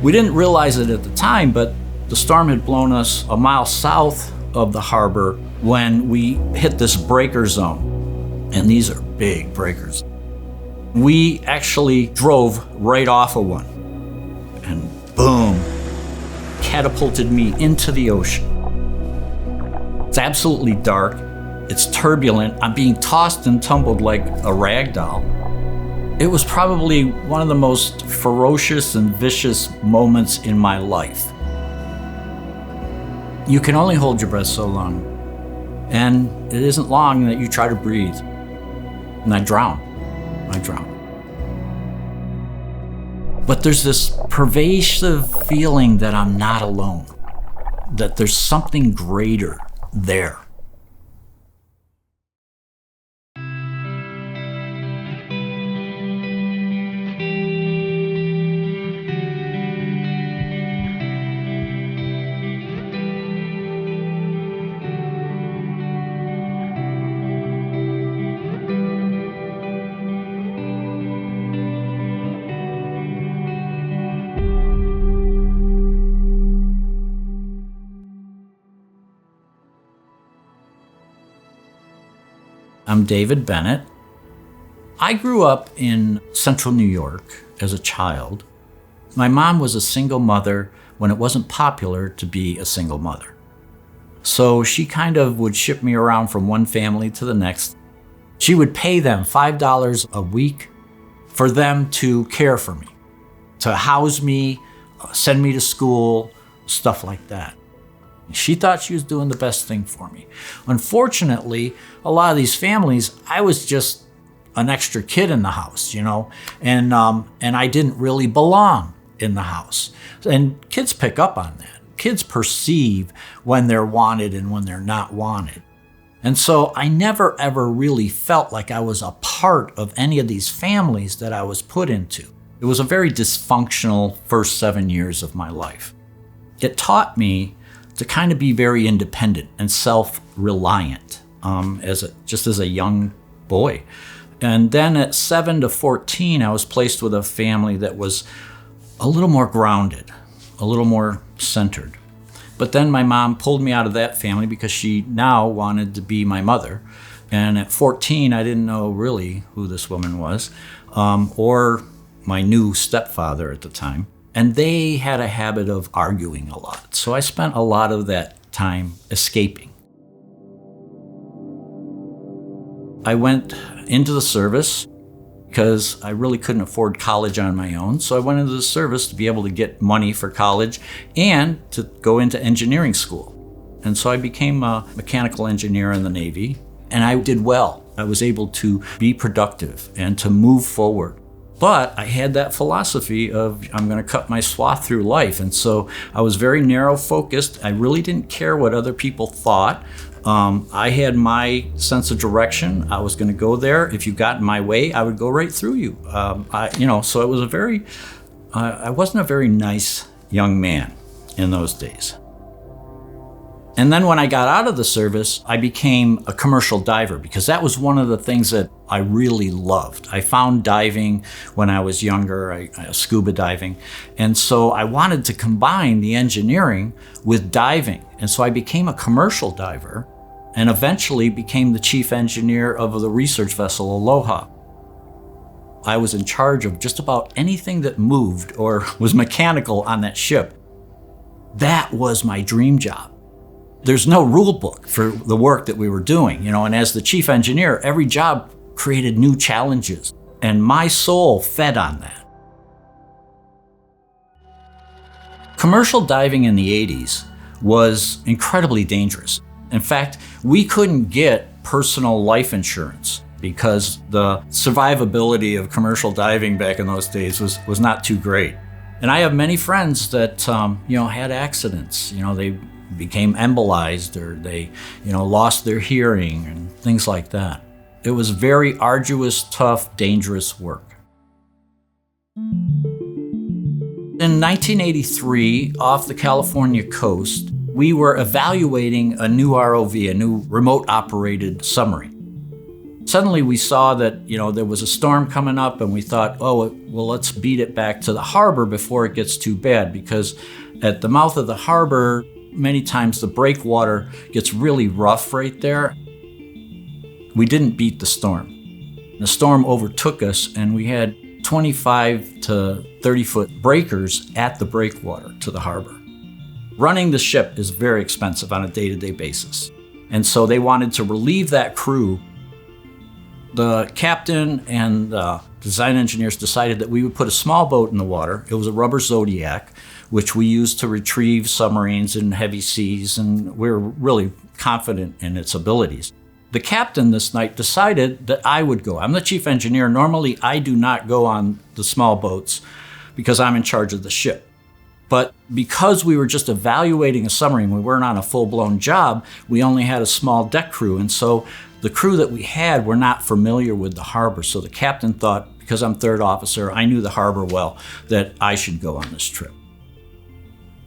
We didn't realize it at the time, but the storm had blown us a mile south of the harbor when we hit this breaker zone. And these are big breakers. We actually drove right off of one. And boom, catapulted me into the ocean. It's absolutely dark. It's turbulent. I'm being tossed and tumbled like a rag doll. It was probably one of the most ferocious and vicious moments in my life. You can only hold your breath so long. And it isn't long that you try to breathe. And I drown. But there's this pervasive feeling that I'm not alone, that there's something greater there. I'm David Bennett. I grew up in central New York as a child. My mom was a single mother when it wasn't popular to be a single mother. So she kind of would ship me around from one family to the next. She would pay them $5 a week for them to care for me, to house me, send me to school, stuff like that. She thought she was doing the best thing for me. Unfortunately, a lot of these families, I was just an extra kid in the house, and I didn't really belong in the house. And kids pick up on that. Kids perceive when they're wanted and when they're not wanted. And so I never ever really felt like I was a part of any of these families that I was put into. It was a very dysfunctional first 7 years of my life. It taught me to kind of be very independent and self-reliant as a young boy. And then at 7 to 14, I was placed with a family that was a little more grounded, a little more centered. But then my mom pulled me out of that family because she now wanted to be my mother. And at 14, I didn't know really who this woman was, or my new stepfather at the time. And they had a habit of arguing a lot. So I spent a lot of that time escaping. I went into the service because I really couldn't afford college on my own. So I went into the service to be able to get money for college and to go into engineering school. And so I became a mechanical engineer in the Navy, and I did well. I was able to be productive and to move forward. But I had that philosophy of I'm going to cut my swath through life. And so I was very narrow focused. I really didn't care what other people thought. I had my sense of direction. I was going to go there. If you got in my way, I would go right through you. So it was I wasn't a very nice young man in those days. And then when I got out of the service, I became a commercial diver because that was one of the things that I really loved. I found diving when I was younger, scuba diving. And so I wanted to combine the engineering with diving. And so I became a commercial diver and eventually became the chief engineer of the research vessel Aloha. I was in charge of just about anything that moved or was mechanical on that ship. That was my dream job. There's no rule book for the work that we were doing, and as the chief engineer, every job created new challenges, and my soul fed on that. Commercial diving in the 80s was incredibly dangerous. In fact, we couldn't get personal life insurance because the survivability of commercial diving back in those days was not too great. And I have many friends that, had accidents. They became embolized or they, lost their hearing and things like that. It was very arduous, tough, dangerous work. In 1983, off the California coast, we were evaluating a new ROV, a new remote-operated submarine. Suddenly we saw that, there was a storm coming up, and we thought, oh, well, let's beat it back to the harbor before it gets too bad, because at the mouth of the harbor, many times the breakwater gets really rough right there. We didn't beat the storm. The storm overtook us, and we had 25 to 30 foot breakers at the breakwater to the harbor. Running the ship is very expensive on a day-to-day basis. And so they wanted to relieve that crew. The captain and the design engineers decided that we would put a small boat in the water. It was a rubber Zodiac, which we used to retrieve submarines in heavy seas, and we were really confident in its abilities. The captain this night decided that I would go. I'm the chief engineer. Normally, I do not go on the small boats because I'm in charge of the ship. But because we were just evaluating a submarine, we weren't on a full-blown job, we only had a small deck crew. And so the crew that we had were not familiar with the harbor. So the captain thought, because I'm third officer, I knew the harbor well, that I should go on this trip.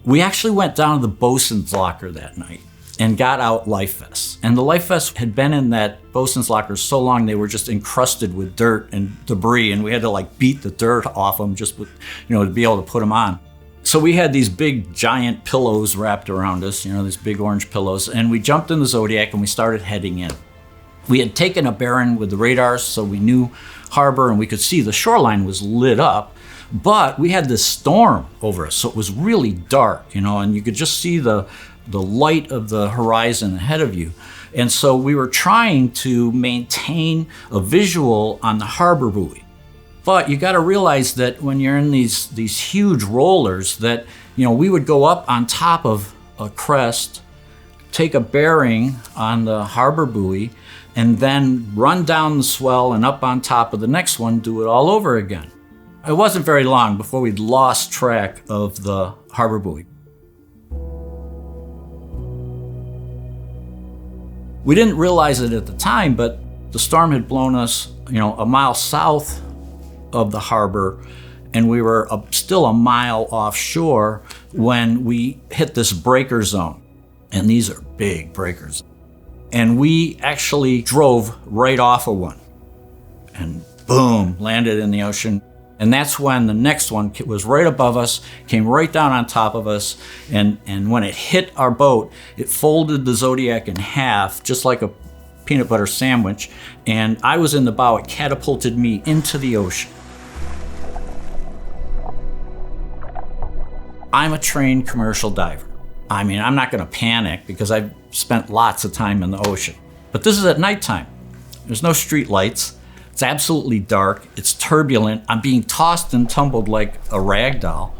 We actually went down to the bosun's locker that night and got out life vests. And the life vests had been in that bosun's locker so long they were just encrusted with dirt and debris, and we had to beat the dirt off them just with, to be able to put them on. So we had these big giant pillows wrapped around us, these big orange pillows, and we jumped in the Zodiac and we started heading in. We had taken a bearing with the radars, so we knew harbor and we could see the shoreline was lit up, but we had this storm over us, so it was really dark, and you could just see the light of the horizon ahead of you. And so we were trying to maintain a visual on the harbor buoy. But you got to realize that when you're in these huge rollers that, we would go up on top of a crest, take a bearing on the harbor buoy, and then run down the swell and up on top of the next one, do it all over again. It wasn't very long before we'd lost track of the harbor buoy. We didn't realize it at the time, but the storm had blown us, a mile south of the harbor, and we were still a mile offshore when we hit this breaker zone. And these are big breakers. And we actually drove right off of one and boom, landed in the ocean. And that's when the next one was right above us, came right down on top of us, and when it hit our boat, it folded the Zodiac in half, just like a peanut butter sandwich, and I was in the bow. It catapulted me into the ocean. I'm a trained commercial diver. I'm not going to panic because I've spent lots of time in the ocean. But this is at nighttime. There's no street lights. It's absolutely dark. It's turbulent. I'm being tossed and tumbled like a rag doll.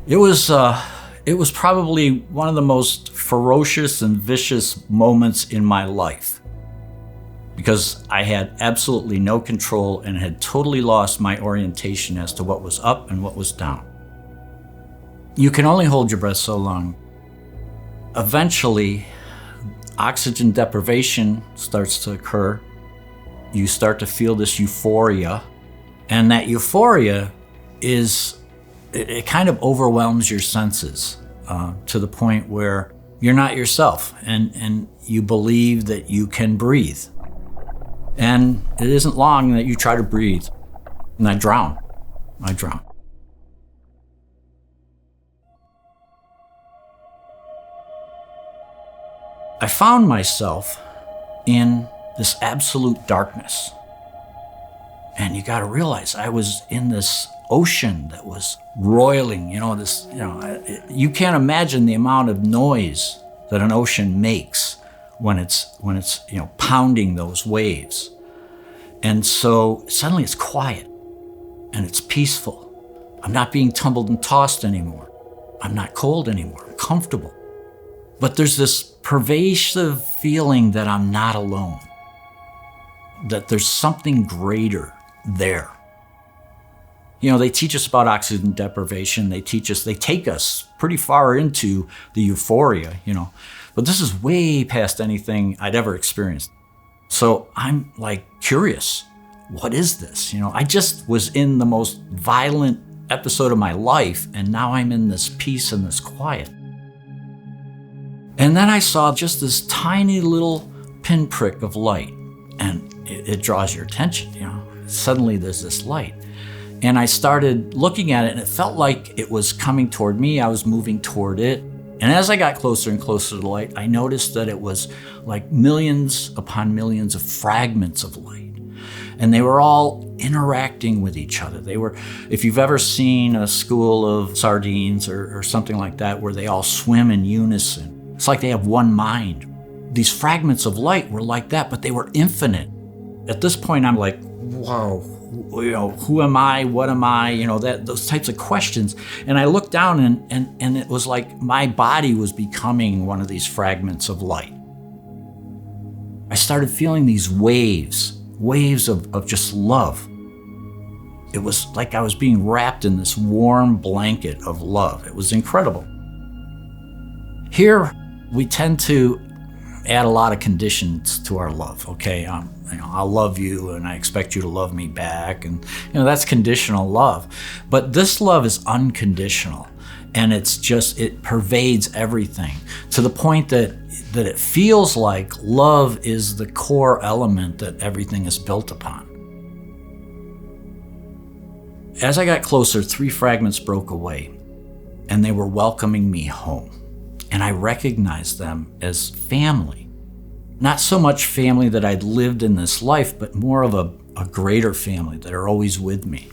It was probably one of the most ferocious and vicious moments in my life because I had absolutely no control and had totally lost my orientation as to what was up and what was down. You can only hold your breath so long. Eventually, oxygen deprivation starts to occur. You start to feel this euphoria, and that euphoria it kind of overwhelms your senses to the point where you're not yourself, and you believe that you can breathe. And it isn't long that you try to breathe, and I drown. I found myself in this absolute darkness. And you got to realize I was in this ocean that was roiling, you can't imagine the amount of noise that an ocean makes when it's pounding those waves. And so suddenly it's quiet and it's peaceful. I'm not being tumbled and tossed anymore. I'm not cold anymore. I'm comfortable. But there's this pervasive feeling that I'm not alone, that there's something greater there. They teach us about oxygen deprivation. They take us pretty far into the euphoria, but this is way past anything I'd ever experienced. So I'm curious, what is this? I just was in the most violent episode of my life, and now I'm in this peace and this quiet. And then I saw just this tiny little pinprick of light, and it draws your attention, Suddenly there's this light. And I started looking at it, and it felt like it was coming toward me. I was moving toward it. And as I got closer and closer to the light, I noticed that it was like millions upon millions of fragments of light. And they were all interacting with each other. They were, if you've ever seen a school of sardines or something like that, where they all swim in unison, it's like they have one mind. These fragments of light were like that, but they were infinite. At this point, I'm like, whoa, who am I? What am I? Those types of questions. And I looked down and it was like my body was becoming one of these fragments of light. I started feeling these waves of just love. It was like I was being wrapped in this warm blanket of love. It was incredible. Here, we tend to add a lot of conditions to our love. Okay, I'll love you and I expect you to love me back, and that's conditional love. But this love is unconditional, and it pervades everything to the point that it feels like love is the core element that everything is built upon. As I got closer, 3 fragments broke away, and they were welcoming me home. And I recognized them as family. Not so much family that I'd lived in this life, but more of a greater family that are always with me.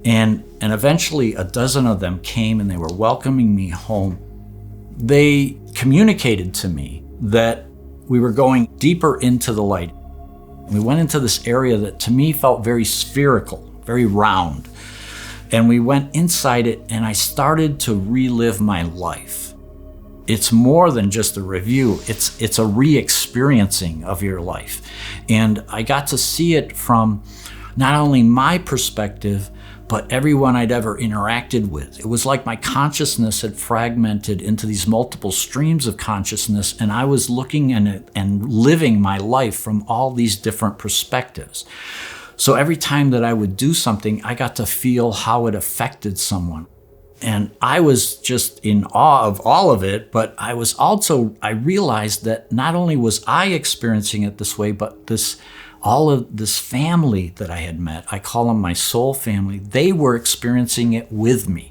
And eventually a dozen of them came and they were welcoming me home. They communicated to me that we were going deeper into the light. We went into this area that to me felt very spherical, very round. And we went inside it, and I started to relive my life. It's more than just a review. It's a re-experiencing of your life. And I got to see it from not only my perspective, but everyone I'd ever interacted with. It was like my consciousness had fragmented into these multiple streams of consciousness, and I was looking at it and living my life from all these different perspectives. So every time that I would do something, I got to feel how it affected someone. And I was just in awe of all of it, but I realized that not only was I experiencing it this way, but all of this family that I had met, I call them my soul family, they were experiencing it with me.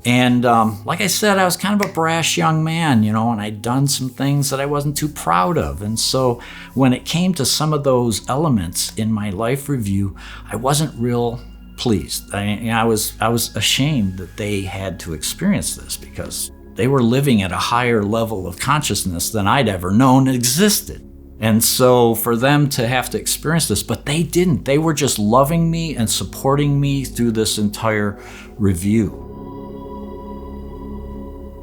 And like I said, I was kind of a brash young man, and I'd done some things that I wasn't too proud of. And so when it came to some of those elements in my life review, I wasn't real pleased. I was ashamed that they had to experience this, because they were living at a higher level of consciousness than I'd ever known existed. And so for them to have to experience this, but they didn't. They were just loving me and supporting me through this entire review.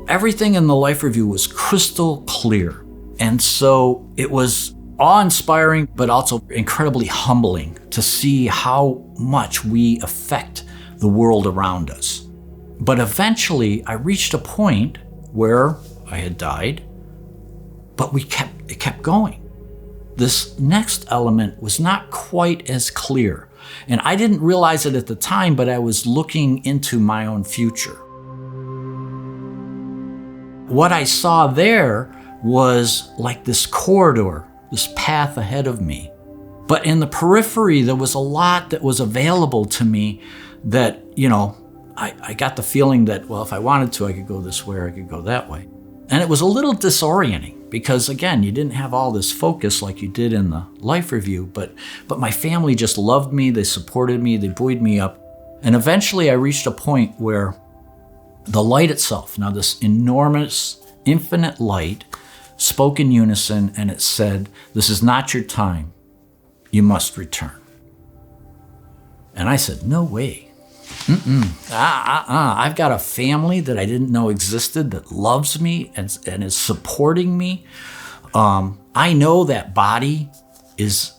Everything in the life review was crystal clear. And so it was awe-inspiring, but also incredibly humbling to see how much we affect the world around us. But eventually I reached a point where I had died, but it kept going. This next element was not quite as clear. And I didn't realize it at the time, but I was looking into my own future. What I saw there was like this corridor, this path ahead of me. But in the periphery, there was a lot that was available to me that, I got the feeling that, well, if I wanted to, I could go this way or I could go that way. And it was a little disorienting because, again, you didn't have all this focus like you did in the life review, but my family just loved me, they supported me, they buoyed me up. And eventually I reached a point where the light itself, now this enormous, infinite light, spoke in unison, and it said, "This is not your time. You must return." And I said, "No way. I've got a family that I didn't know existed that loves me and is supporting me. I know that body is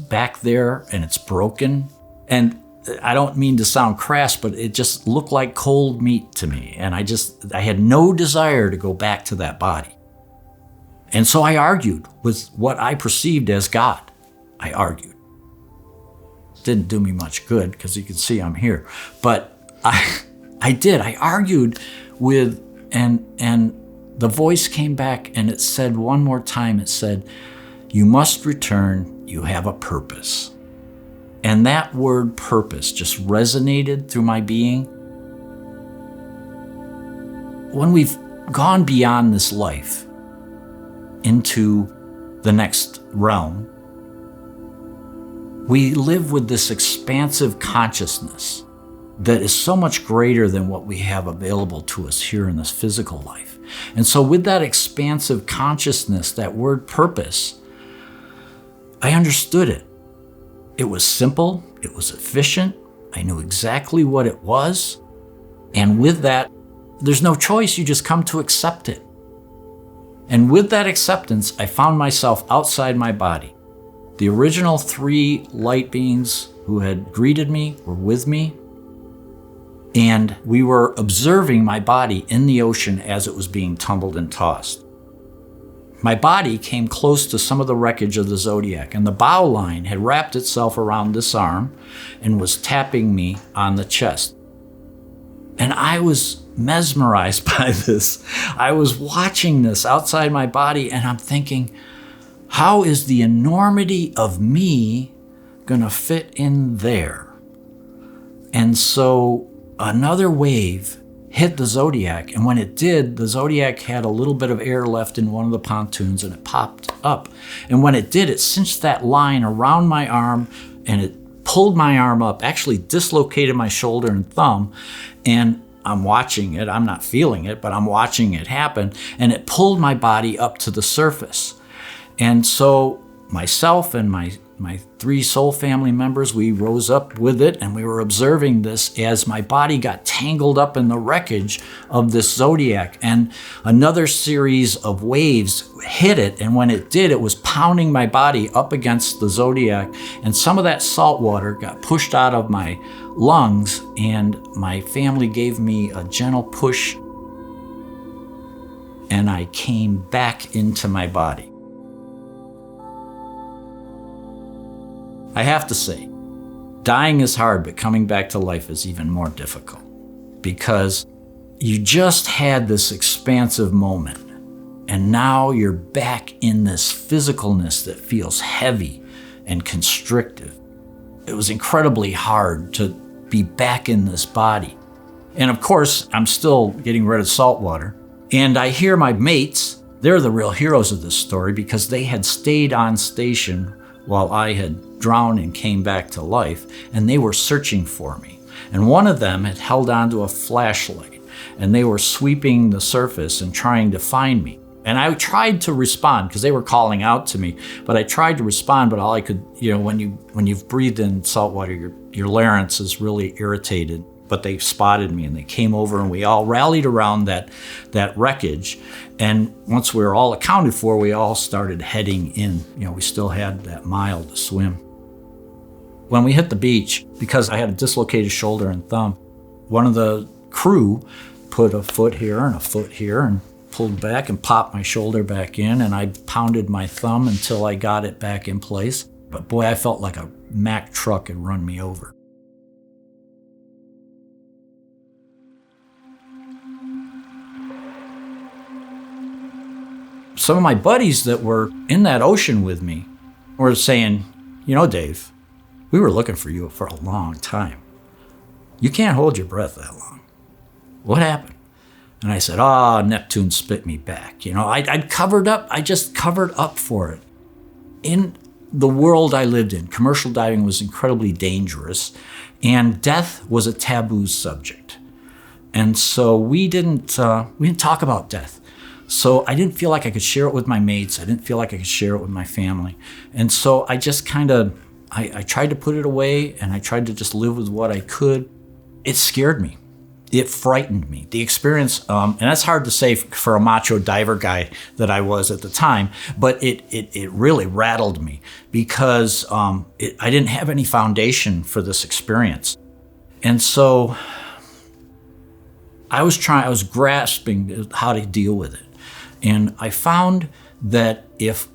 back there and it's broken. And I don't mean to sound crass, but it just looked like cold meat to me. And I had no desire to go back to that body. And so I argued with what I perceived as God. I argued. Didn't do me much good because you can see I'm here. But I did. I argued with, and the voice came back and it said one more time, it said, "You must return. you have a purpose. And that word purpose just resonated through my being. When we've gone beyond this life into the next realm, we live with this expansive consciousness that is so much greater than what we have available to us here in this physical life. And so with that expansive consciousness, that word purpose, I understood it. It was simple, it was efficient, I knew exactly what it was. And with that, there's no choice, you just come to accept it. And with that acceptance, I found myself outside my body. The original 3 light beings who had greeted me were with me, and we were observing my body in the ocean as it was being tumbled and tossed. My body came close to some of the wreckage of the Zodiac, and the bow line had wrapped itself around this arm and was tapping me on the chest. And I was mesmerized by this. I was watching this outside my body, and I'm thinking, how is the enormity of me going to fit in there? And so another wave hit the Zodiac, and when it did, the Zodiac had a little bit of air left in one of the pontoons, and it popped up. And when it did, it cinched that line around my arm, and it pulled my arm up, actually dislocated my shoulder and thumb, and I'm watching it. I'm not feeling it, but I'm watching it happen, and it pulled my body up to the surface. And so myself and my 3 soul family members, we rose up with it, and we were observing this as my body got tangled up in the wreckage of this Zodiac. And another series of waves hit it, and when it did, it was pounding my body up against the Zodiac, and some of that salt water got pushed out of my lungs, and my family gave me a gentle push, and I came back into my body. I have to say, dying is hard, but coming back to life is even more difficult, because you just had this expansive moment, and now you're back in this physicalness that feels heavy and constrictive. It was incredibly hard to be back in this body. And of course, I'm still getting rid of salt water. And I hear my mates, they're the real heroes of this story, because they had stayed on station while I had drowned and came back to life, and they were searching for me. And one of them had held onto a flashlight, and they were sweeping the surface and trying to find me. And I tried to respond because they were calling out to me, but I tried to respond, but all I could, when you've breathed in salt water, your larynx is really irritated. But they spotted me, and they came over, and we all rallied around that wreckage. And once we were all accounted for, we all started heading in. We still had that mile to swim. When we hit the beach, because I had a dislocated shoulder and thumb, one of the crew put a foot here and a foot here and pulled back and popped my shoulder back in, and I pounded my thumb until I got it back in place. But boy, I felt like a Mack truck had run me over. Some of my buddies that were in that ocean with me were saying, Dave, we were looking for you for a long time. You can't hold your breath that long. What happened? And I said, Neptune spit me back. I'd covered up. I just covered up for it. In the world I lived in, commercial diving was incredibly dangerous, and death was a taboo subject. And so we didn't talk about death. So I didn't feel like I could share it with my mates. I didn't feel like I could share it with my family. And so I just I tried to put it away, and I tried to just live with what I could. It scared me. It frightened me. The experience, and that's hard to say for a macho diver guy that I was at the time, but it really rattled me because I didn't have any foundation for this experience. And so I was grasping how to deal with it. And I found that if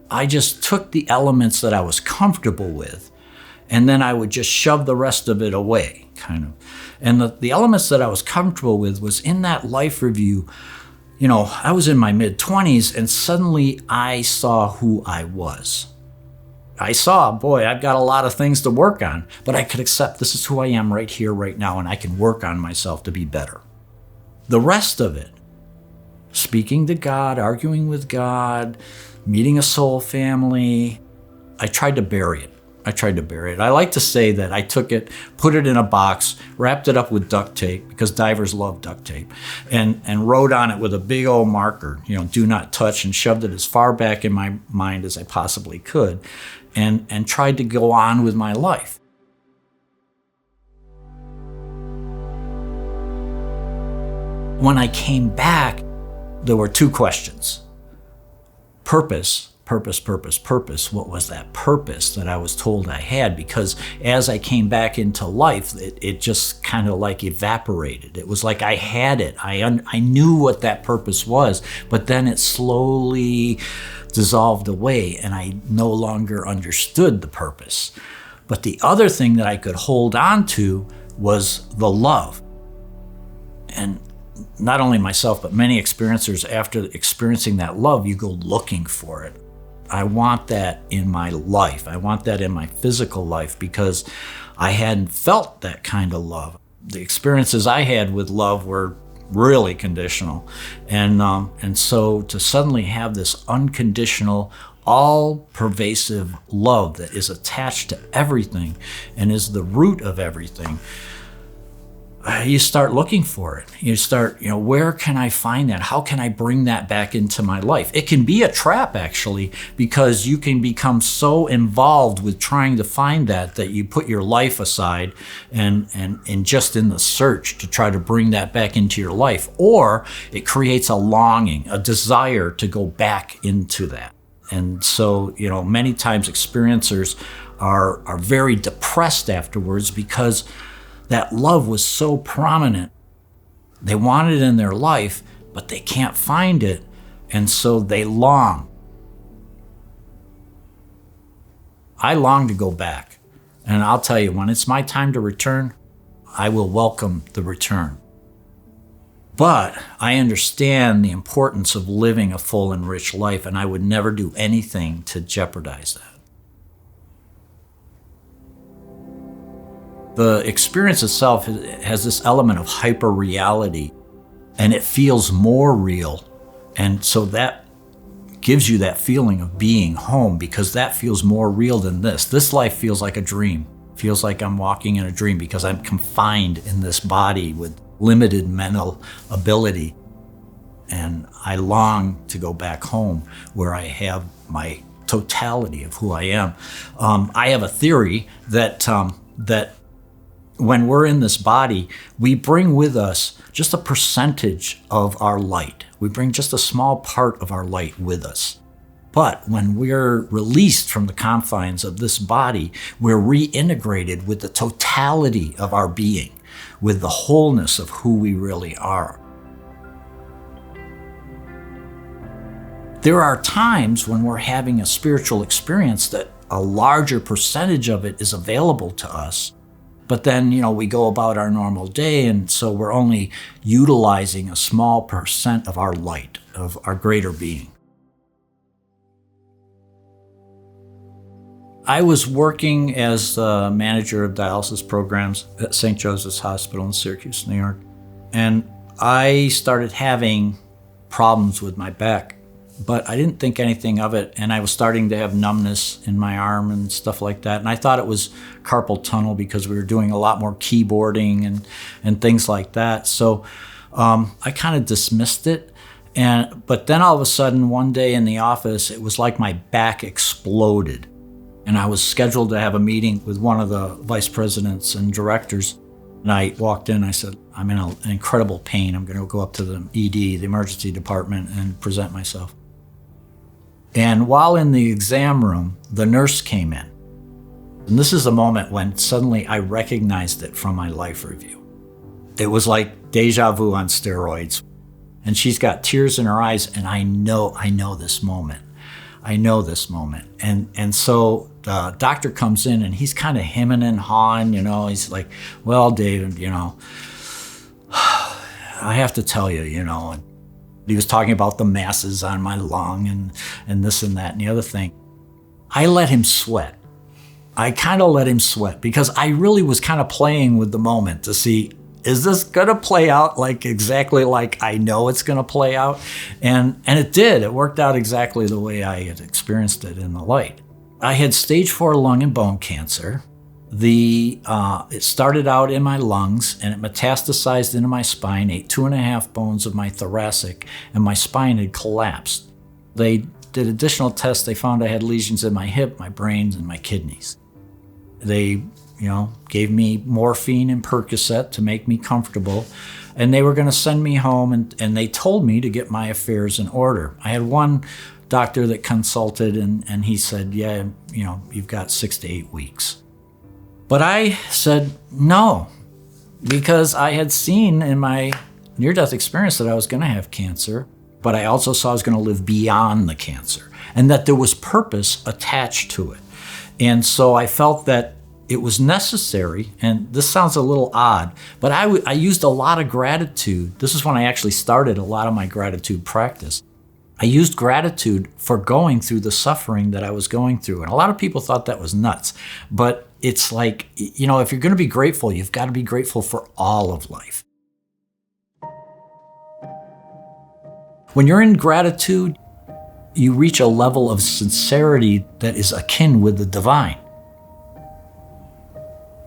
I just took the elements that I was comfortable with, and then I would just shove the rest of it away, kind of. And the elements that I was comfortable with was in that life review. I was in my mid-20s, and suddenly I saw who I was. I saw, boy, I've got a lot of things to work on, but I could accept this is who I am right here, right now, and I can work on myself to be better. The rest of it, speaking to God, arguing with God, meeting a soul family, I tried to bury it. I like to say that I took it, put it in a box, wrapped it up with duct tape, because divers love duct tape, and wrote on it with a big old marker, do not touch, and shoved it as far back in my mind as I possibly could, and tried to go on with my life. When I came back, there were two questions. Purpose. What was that purpose that I was told I had? Because as I came back into life, it just kind of like evaporated. It was like I had it. I knew what that purpose was, but then it slowly dissolved away and I no longer understood the purpose. But the other thing that I could hold on to was the love. And not only myself, but many experiencers, after experiencing that love, you go looking for it. I want that in my life. I want that in my physical life because I hadn't felt that kind of love. The experiences I had with love were really conditional. And so to suddenly have this unconditional, all-pervasive love that is attached to everything and is the root of everything, you start looking for it. You start, where can I find that? How can I bring that back into my life? It can be a trap, actually, because you can become so involved with trying to find that you put your life aside and just in the search to try to bring that back into your life. Or it creates a longing, a desire to go back into that. And so, many times experiencers are very depressed afterwards because that love was so prominent. They want it in their life, but they can't find it, and so they long. I long to go back, and I'll tell you, when it's my time to return, I will welcome the return. But I understand the importance of living a full and rich life, and I would never do anything to jeopardize that. The experience itself has this element of hyper-reality, and it feels more real. And so that gives you that feeling of being home, because that feels more real than this. This life feels like a dream. It feels like I'm walking in a dream because I'm confined in this body with limited mental ability. And I long to go back home where I have my totality of who I am. I have a theory that when we're in this body, we bring with us just a percentage of our light. We bring just a small part of our light with us. But when we're released from the confines of this body, we're reintegrated with the totality of our being, with the wholeness of who we really are. There are times when we're having a spiritual experience that a larger percentage of it is available to us. But then, we go about our normal day, and so we're only utilizing a small percent of our light, of our greater being. I was working as the manager of dialysis programs at St. Joseph's Hospital in Syracuse, New York. And I started having problems with my back, but I didn't think anything of it. And I was starting to have numbness in my arm and stuff like that. And I thought it was carpal tunnel because we were doing a lot more keyboarding and things like that. So I kind of dismissed it. But then all of a sudden, one day in the office, it was like my back exploded. And I was scheduled to have a meeting with one of the vice presidents and directors. And I walked in, I said, I'm in an incredible pain. I'm going to go up to the ED, the emergency department, and present myself. And while in the exam room, the nurse came in. And this is the moment when suddenly I recognized it from my life review. It was like deja vu on steroids. And she's got tears in her eyes, and I know this moment. I know this moment. And so the doctor comes in, and he's kind of hemming and hawing, he's like, well, David, I have to tell you, and he was talking about the masses on my lung and this and that and the other thing. I let him sweat. I kind of let him sweat because I really was kind of playing with the moment to see, is this going to play out like exactly like I know it's going to play out? And it did. It worked out exactly the way I had experienced it in the light. I had stage 4 lung and bone cancer. It started out in my lungs and it metastasized into my spine, ate 2.5 bones of my thoracic, and my spine had collapsed. They did additional tests. They found I had lesions in my hip, my brains, and my kidneys. They, gave me morphine and Percocet to make me comfortable, and they were going to send me home, and they told me to get my affairs in order. I had one doctor that consulted, and he said, yeah, you've got 6 to 8 weeks. But I said no, because I had seen in my near-death experience that I was going to have cancer, but I also saw I was going to live beyond the cancer and that there was purpose attached to it. And so I felt that it was necessary, and this sounds a little odd, but I used a lot of gratitude. This is when I actually started a lot of my gratitude practice. I used gratitude for going through the suffering that I was going through. And a lot of people thought that was nuts. But it's like, if you're going to be grateful, you've got to be grateful for all of life. When you're in gratitude, you reach a level of sincerity that is akin with the divine.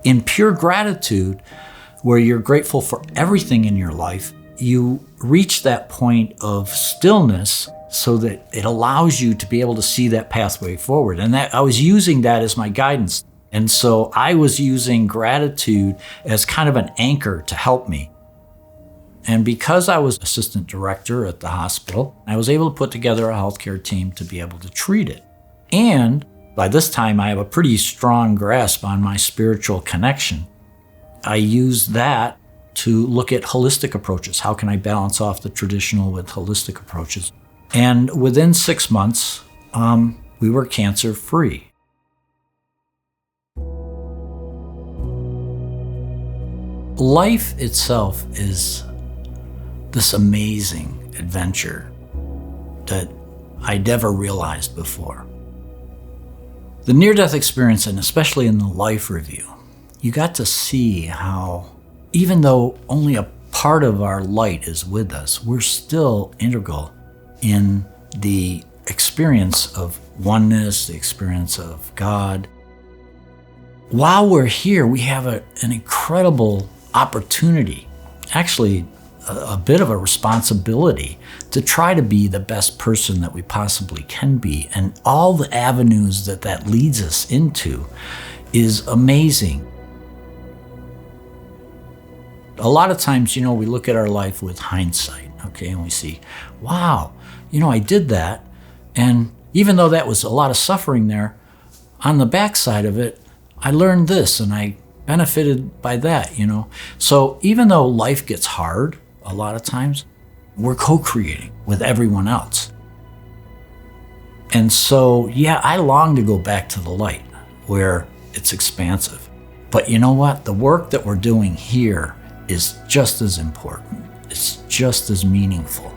In pure gratitude, where you're grateful for everything in your life, you reach that point of stillness so that it allows you to be able to see that pathway forward. And that I was using that as my guidance. And so I was using gratitude as kind of an anchor to help me. And because I was assistant director at the hospital, I was able to put together a healthcare team to be able to treat it. And by this time, I have a pretty strong grasp on my spiritual connection. I used that to look at holistic approaches. How can I balance off the traditional with holistic approaches? And within 6 months, we were cancer-free. Life itself is this amazing adventure that I never realized before. The near-death experience, and especially in the life review, you got to see how, even though only a part of our light is with us, we're still integral in the experience of oneness, the experience of God. While we're here, we have an incredible opportunity, actually a bit of a responsibility to try to be the best person that we possibly can be. And all the avenues that leads us into is amazing. A lot of times, we look at our life with hindsight, okay, and we see, wow, I did that. And even though that was a lot of suffering there, on the backside of it, I learned this and I benefited by that, So even though life gets hard, a lot of times, we're co-creating with everyone else. And so, I long to go back to the light where it's expansive. But you know what? The work that we're doing here is just as important. It's just as meaningful.